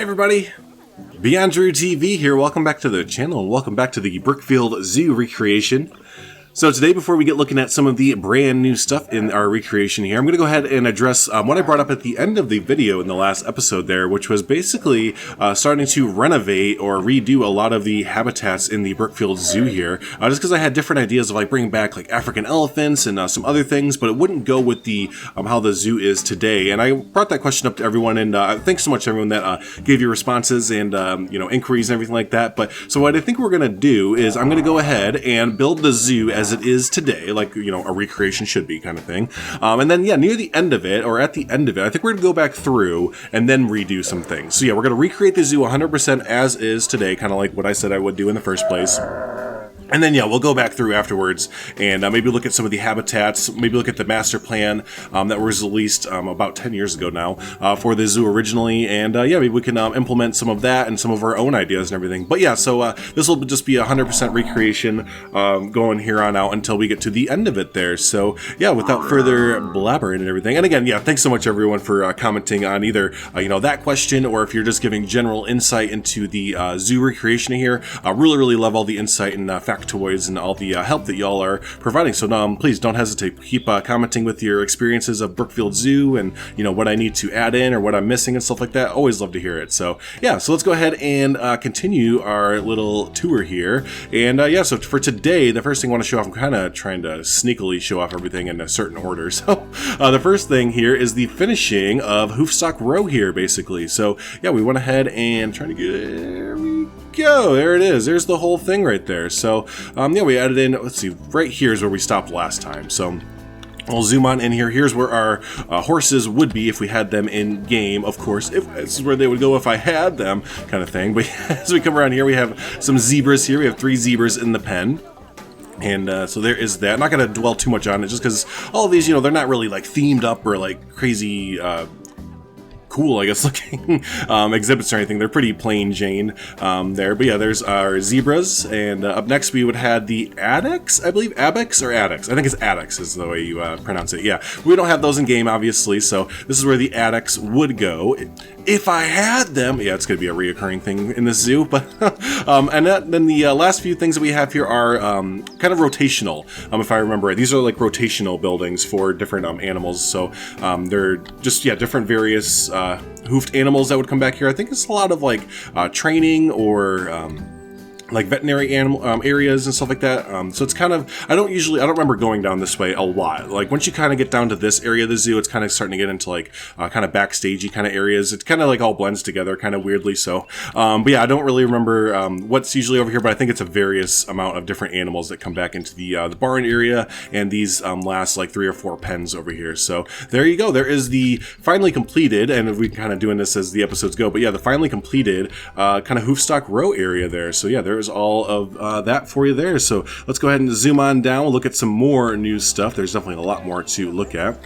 Hey everybody, BeyondDrewTV here. Welcome back to the channel and welcome back to the Brookfield Zoo recreation. So today, before we get looking at some of the brand new stuff in our recreation here, I'm going to go ahead and address what I brought up at the end of the video in the last episode there, which was basically starting to renovate or redo a lot of the habitats in the Brookfield Zoo here, just because I had different ideas of like bringing back like African elephants and some other things, but it wouldn't go with the how the zoo is today. And I brought that question up to everyone, and thanks so much to everyone that gave you responses and inquiries and everything like that. But so what I think we're going to do is I'm going to go ahead and build the zoo as it is today, like, a recreation should be kind of thing. And then, near the end of it, or at the end of it, I think we're going to go back through and then redo some things. So we're going to recreate the zoo 100% as is today, kind of like what I said I would do in the first place. And then, we'll go back through afterwards and maybe look at some of the habitats, maybe look at the master plan that was released about 10 years ago now for the zoo originally. And maybe we can implement some of that and some of our own ideas and everything. But so this will just be 100% recreation going here on out until we get to the end of it there. So without further blabbering and everything. And again, thanks so much everyone for commenting on either, that question, or if you're just giving general insight into the zoo recreation here. Really love all the insight and factoids and all the help that y'all are providing. So please don't hesitate. Keep commenting with your experiences of Brookfield Zoo and what I need to add in or what I'm missing and stuff like that. Always love to hear it. So so let's go ahead and continue our little tour here. And so for today, the first thing I want to show off, I'm kind of trying to sneakily show off everything in a certain order. So the first thing here is the finishing of Hoofstock Row here, basically. So we went ahead and trying to get there it is. There's the whole thing right there. So we added in, let's see, right here is where we stopped last time. So I'll zoom on in here. Here's where our horses would be if we had them in game, of course. If this is where they would go if I had them, kind of thing. But as we come around here, we have some zebras here. We have 3 zebras in the pen. And so there is that. I'm not going to dwell too much on it just because all of these, they're not really like themed up or like crazy cool, I guess, looking exhibits or anything. They're pretty plain Jane there. But there's our zebras. And up next we would have the addax, I believe. Abex or addax? I think it's addax is the way you pronounce it. We don't have those in game, obviously. So this is where the addax would go. If I had them, it's going to be a reoccurring thing in this zoo. But then the last few things that we have here are kind of rotational, if I remember right. These are like rotational buildings for different animals. So they're just, different various hoofed animals that would come back here. I think it's a lot of like training or like veterinary animal areas and stuff like that. So it's kind of, I don't remember going down this way a lot. Like once you kind of get down to this area of the zoo, it's kind of starting to get into like kind of backstagey kind of areas. It kind of like all blends together kind of weirdly. So, but I don't really remember what's usually over here, but I think it's a various amount of different animals that come back into the barn area and these last like 3 or 4 pens over here. So there you go. There is the finally completed, and we're kind of doing this as the episodes go, but the finally completed kind of Hoofstock Row area there. So there's all of that for you there. So let's go ahead and zoom on down. We'll look at some more new stuff. There's definitely a lot more to look at.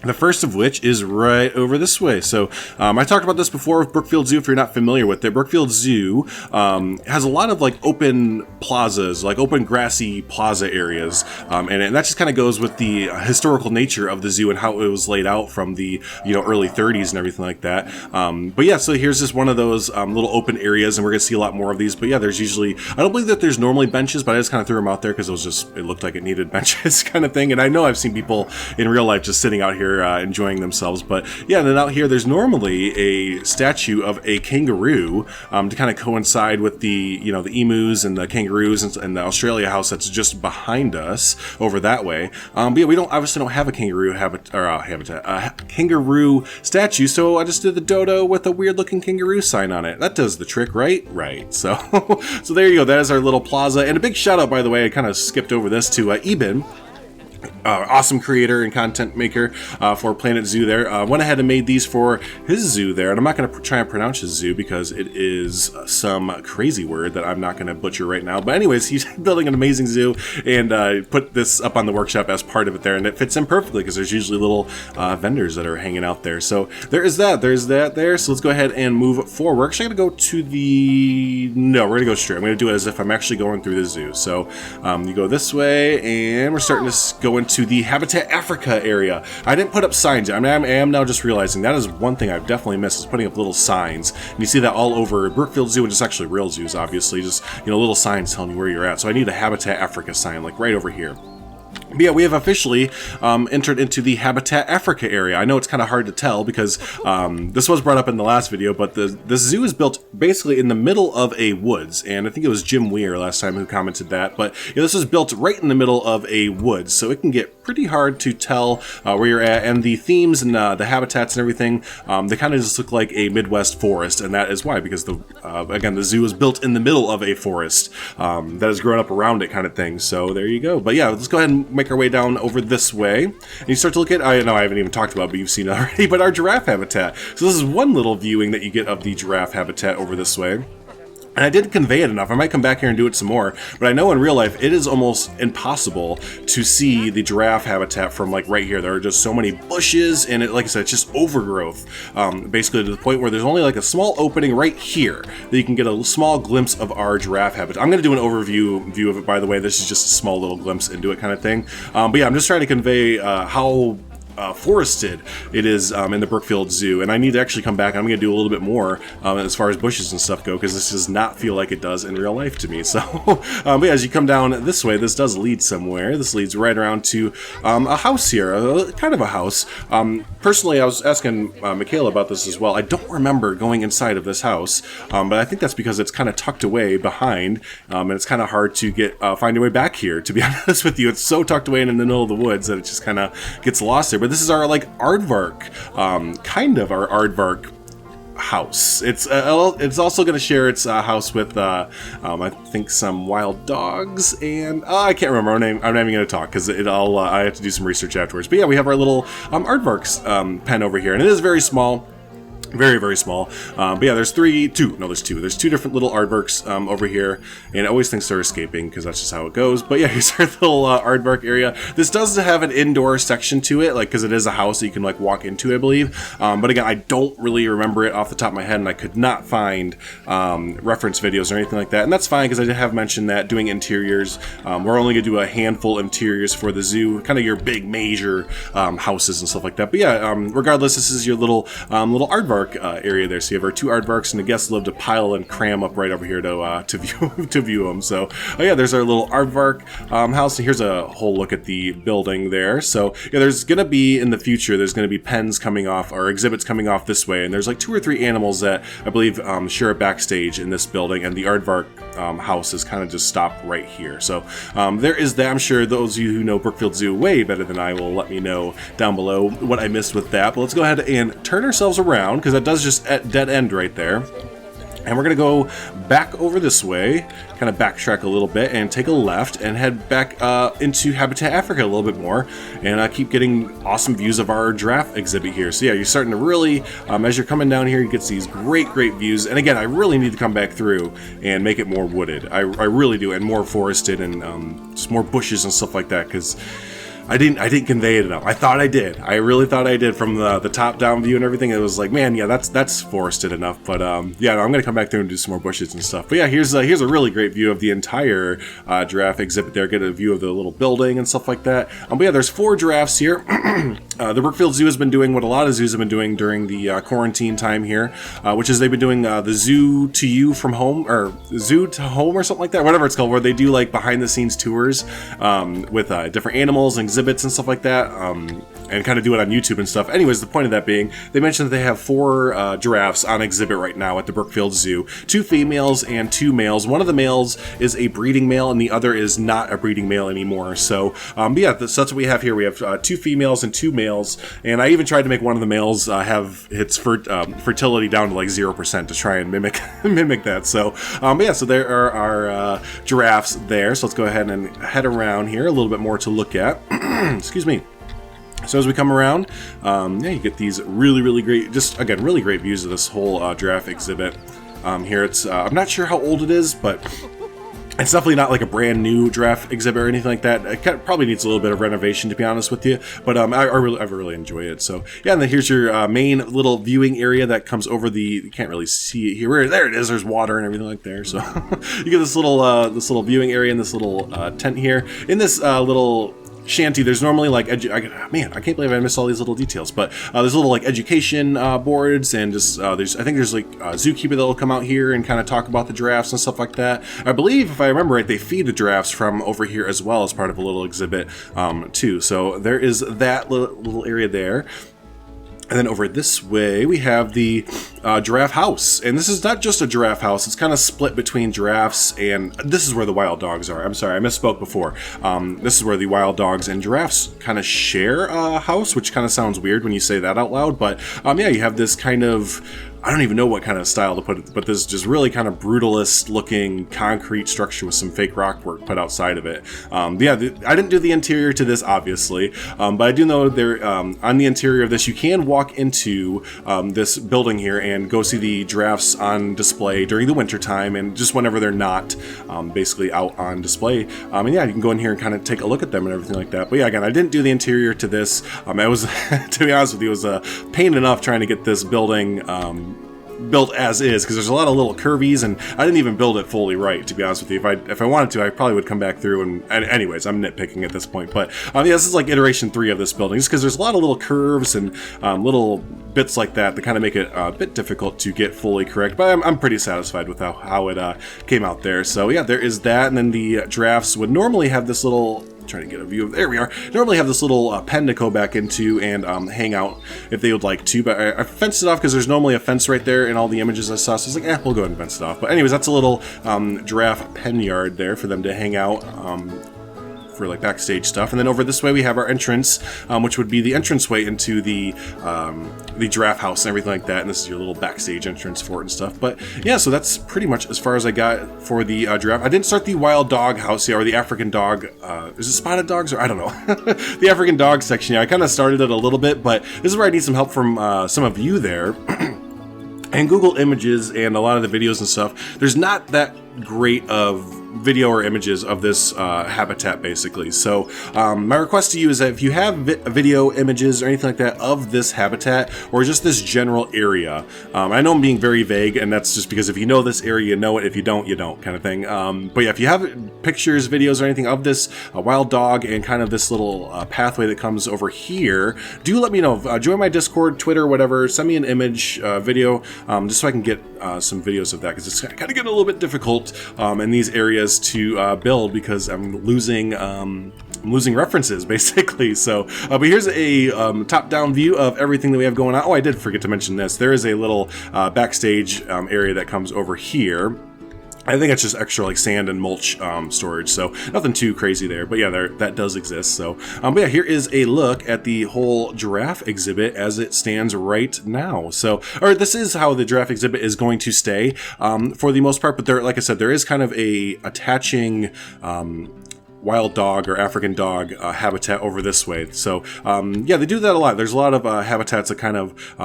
The first of which is right over this way. So I talked about this before with Brookfield Zoo. If you're not familiar with it, Brookfield Zoo has a lot of like open plazas, like open grassy plaza areas, and that just kind of goes with the historical nature of the zoo and how it was laid out from the early 30s and everything like that. But so here's just one of those little open areas, and we're gonna see a lot more of these. But there's usually, I don't believe that there's normally benches, but I just kind of threw them out there because it looked like it needed benches kind of thing. And I know I've seen people in real life just sitting out here enjoying themselves. But and then out here there's normally a statue of a kangaroo to kind of coincide with the the emus and the kangaroos and the Australia house that's just behind us over that way. But we obviously don't have a kangaroo kangaroo statue, so I just did the dodo with a weird looking kangaroo sign on it. That does the trick, right? So so there you go. That is our little plaza. And a big shout out, by the way, I kind of skipped over this, to Eben. Awesome creator and content maker for Planet Zoo there. Went ahead and made these for his zoo there, and I'm not going to try and pronounce his zoo because it is some crazy word that I'm not going to butcher right now. But anyways, he's building an amazing zoo and put this up on the workshop as part of it there, and it fits in perfectly because there's usually little vendors that are hanging out there. So there's that there. So let's go ahead and move forward. We're actually going to go to we're going to go straight. I'm going to do it as if I'm actually going through the zoo. So you go this way, and we're starting to go into to the Habitat Africa area. I didn't put up signs. I am now just realizing that is one thing I've definitely missed, is putting up little signs. And you see that all over Brookfield Zoo, and just actually real zoos, obviously, just, you know, little signs telling you where you're at. So I need a Habitat Africa sign, like right over here. But yeah, we have officially entered into the Habitat Africa area. I know it's kind of hard to tell because this was brought up in the last video, but the zoo is built basically in the middle of a woods, and I think it was Jim Weir last time who commented that. But yeah, this is built right in the middle of a woods, so it can get pretty hard to tell where you're at. And the themes and the habitats and everything, they kind of just look like a Midwest forest, and that is why, because again, the zoo is built in the middle of a forest that has grown up around it, kind of thing. So there you go. But yeah, let's go ahead and make our way down over this way, and you start to look at, I know I haven't even talked about, but you've seen it already, but our giraffe habitat. So this is one little viewing that you get of the giraffe habitat over this way. And I didn't convey it enough. I might come back here and do it some more, but I know in real life it is almost impossible to see the giraffe habitat from like right here. There are just so many bushes, and it, like I said, it's just overgrowth, basically to the point where there's only like a small opening right here that you can get a small glimpse of our giraffe habitat. I'm going to do an overview of it, by the way. This is just a small little glimpse into it, kind of thing. But yeah, I'm just trying to convey how forested it is in the Brookfield Zoo, and I need to actually come back. I'm going to do a little bit more as far as bushes and stuff go, because this does not feel like it does in real life to me. So but yeah, as you come down this way, this does lead somewhere. This leads right around to a house here, kind of a house. Personally, I was asking Michaela about this as well. I don't remember going inside of this house, but I think that's because it's kind of tucked away behind, and it's kind of hard to find your way back here, to be honest with you. It's so tucked away in the middle of the woods that it just kind of gets lost there. But this is our like aardvark, kind of our aardvark house. It's also going to share its house with I think some wild dogs, and I can't remember her name. I'm not even going to talk because I have to do some research afterwards. But yeah, we have our little aardvarks pen over here, and it is very small. Very, very small. But yeah, there's two. There's two different little aardvarks over here, and it always thinks they're escaping because that's just how it goes. But yeah, here's our little aardvark area. This does have an indoor section to it, like, because it is a house that you can like walk into, I believe. But again, I don't really remember it off the top of my head, and I could not find reference videos or anything like that. And that's fine, because I did have mentioned that doing interiors, we're only going to do a handful of interiors for the zoo, kind of your big major houses and stuff like that. But yeah, regardless, this is your little aardvark area there. So you have our two aardvarks, and the guests love to pile and cram up right over here to view them. So yeah, there's our little aardvark house, and here's a whole look at the building there. So yeah, there's gonna be in the future, there's gonna be pens coming off, or exhibits coming off this way, and there's like 2 or 3 animals that I believe share a backstage in this building, and the aardvark house is kind of just stopped right here. So there is that. I'm sure those of you who know Brookfield Zoo way better than I will let me know down below what I missed with that. But let's go ahead and turn ourselves around, because that does just dead end right there. And we're going to go back over this way, kind of backtrack a little bit, and take a left and head back into Habitat Africa a little bit more, and keep getting awesome views of our giraffe exhibit here. So yeah, you're starting to really, as you're coming down here, you get these great views. And again, I really need to come back through and make it more wooded. I really do, and more forested, and just more bushes and stuff like that, because I didn't convey it enough. I thought I did. I really thought I did from the top-down view and everything. It was like, man, yeah, that's forested enough. But yeah, no, I'm gonna come back there and do some more bushes and stuff. But yeah, here's a really great view of the entire giraffe exhibit there. Get a view of the little building and stuff like that. But yeah, there's 4 giraffes here. The Brookfield Zoo has been doing what a lot of zoos have been doing during the quarantine time here, which is they've been doing the zoo to you from home, or zoo to home, or something like that, whatever it's called, where they do like behind-the-scenes tours with different animals and exhibits and stuff like that, and kind of do it on YouTube and stuff. Anyways, the point of that being, they mentioned that they have 4 giraffes on exhibit right now at the Brookfield Zoo. 2 females and 2 males. One of the males is a breeding male, and the other is not a breeding male anymore. So, but yeah, so that's what we have here. We have 2 females and 2 males, and I even tried to make one of the males have its fertility down to like 0% to try and mimic that. So, but yeah, so there are our giraffes there. So let's go ahead and head around here a little bit more to look at. Excuse me. So as we come around, yeah, you get these really great, just again, really great views of this whole giraffe exhibit. Here it's, I'm not sure how old it is, but it's definitely not like a brand new giraffe exhibit or anything like that. It probably needs a little bit of renovation, to be honest with you, but I really enjoy it. So yeah, and then here's your main little viewing area that comes over the, you can't really see it here. There it is. There's water and everything like there. So you get this little viewing area in this little tent here. In this little shanty, there's normally like, man, I can't believe I missed all these little details, but there's little like education boards, and just I think there's like a zookeeper that'll come out here and kind of talk about the giraffes and stuff like that. I believe, if I remember right, they feed the giraffes from over here as well as part of a little exhibit too. So there is that little area there. And then over this way, we have the giraffe house. And this is not just a giraffe house. It's kind of split between giraffes, and this is where the wild dogs are. I'm sorry, I misspoke before. This is where the wild dogs and giraffes kind of share a house, which kind of sounds weird when you say that out loud. But yeah, you have this kind of, I don't even know what kind of style to put it, but this just really kind of brutalist looking concrete structure with some fake rock work put outside of it. Yeah, I didn't do the interior to this, obviously, but I do know there on the interior of this, you can walk into this building here and go see the giraffes on display during the winter time, and just whenever they're not basically out on display. And yeah, you can go in here and kind of take a look at them and everything like that. But yeah, again, I didn't do the interior to this. I was, to be honest with you, it was a pain enough trying to get this building built as is, because there's a lot of little curvies, and I didn't even build it fully right, to be honest with you. If I wanted to, I probably would come back through and anyways, I'm nitpicking at this point. But yeah, this is like iteration 3 of this building, just because there's a lot of little curves and little bits like that kind of make it a bit difficult to get fully correct. But I'm pretty satisfied with how it came out there. So yeah, there is that. And then the giraffes would normally have this little, trying to get a view of, there we are, normally have this little pen to go back into and hang out if they would like to, but I fenced it off because there's normally a fence right there in all the images I saw, so I was like, we'll go ahead and fence it off. But anyways, that's a little giraffe pen yard there for them to hang out for like backstage stuff. And then over this way we have our entrance, which would be the entranceway into the giraffe house and everything like that. And this is your little backstage entrance for it and stuff. But yeah, so that's pretty much as far as I got for the giraffe. I didn't start the wild dog house here, or the African dog. Is it spotted dogs, or I don't know. The African dog section. Yeah, I kind of started it a little bit, but this is where I need some help from some of you there. And Google Images and a lot of the videos and stuff, there's not that great of video or images of this habitat, basically. So my request to you is that if you have video, images, or anything like that of this habitat, or just this general area, I know I'm being very vague, and that's just because if you know this area, you know it. If you don't, you don't, kind of thing. But yeah, if you have pictures, videos, or anything of this wild dog and kind of this little pathway that comes over here, do let me know. Join my Discord, Twitter, whatever. Send me an image, video, just so I can get some videos of that, because it's kind of getting a little bit difficult in these areas to build, because I'm losing references, basically. So but here's a top-down view of everything that we have going on. Oh, I did forget to mention this. There is a little backstage area that comes over here. I think it's just extra like sand and mulch storage, so nothing too crazy there. But yeah, that does exist. So, but yeah, here is a look at the whole giraffe exhibit as it stands right now. So, or this is how the giraffe exhibit is going to stay for the most part. But there, like I said, there is kind of a attaching wild dog or African dog habitat over this way. So, yeah, they do that a lot. There's a lot of habitats that kind of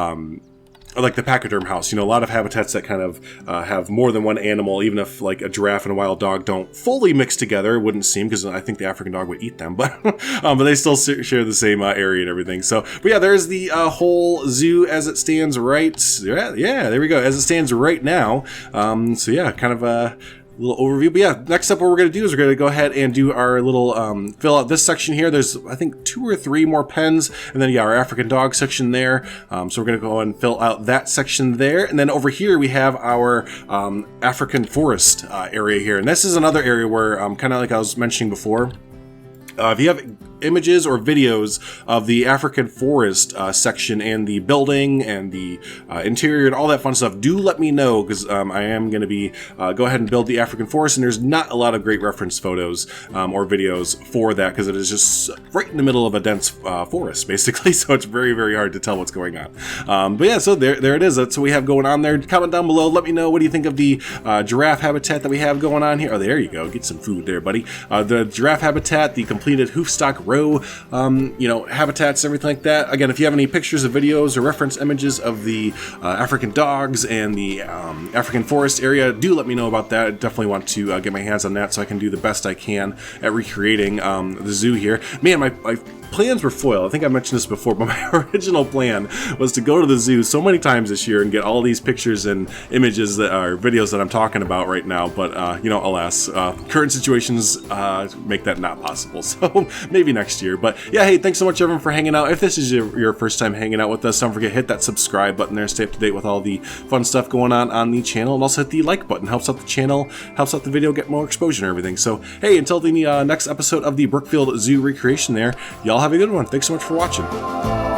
like the pachyderm house, a lot of habitats that kind of have more than one animal, even if like a giraffe and a wild dog don't fully mix together, it wouldn't seem, because I think the African dog would eat them, but they still share the same area and everything. So, but yeah, there's the whole zoo as it stands right, yeah, there we go, as it stands right now. So yeah, kind of a little overview. But yeah, next up what we're going to do is we're going to go ahead and do our little fill out this section here. There's, I think, 2 or 3 more pens, and then yeah, our African dog section there. So we're going to go and fill out that section there. And then over here we have our African forest area here. And this is another area where, kind of like I was mentioning before, if you have images or videos of the African forest section and the building and the interior and all that fun stuff, do let me know, because I am going to be go ahead and build the African forest, and there's not a lot of great reference photos or videos for that, because it is just right in the middle of a dense forest, basically, so it's very, very hard to tell what's going on. But yeah, so there it is. That's what we have going on there. Comment down below. Let me know, what do you think of the giraffe habitat that we have going on here? Oh, there you go. Get some food there, buddy. The giraffe habitat, the completed hoof stock row, habitats, everything like that. Again, if you have any pictures or videos or reference images of the African dogs and the African forest area, do let me know about that. I definitely want to get my hands on that so I can do the best I can at recreating the zoo here. Man, my plans were foiled. I think I mentioned this before, but my original plan was to go to the zoo so many times this year and get all these pictures and images that are videos that I'm talking about right now. But, you know, alas, current situations make that not possible. So maybe next year. But yeah, hey, thanks so much everyone for hanging out. If this is your first time hanging out with us, don't forget to hit that subscribe button there. Stay up to date with all the fun stuff going on the channel. And also hit the like button. Helps out the channel, helps out the video get more exposure and everything. So hey, until the next episode of the Brookfield Zoo recreation there, y'all have a good one. Thanks so much for watching.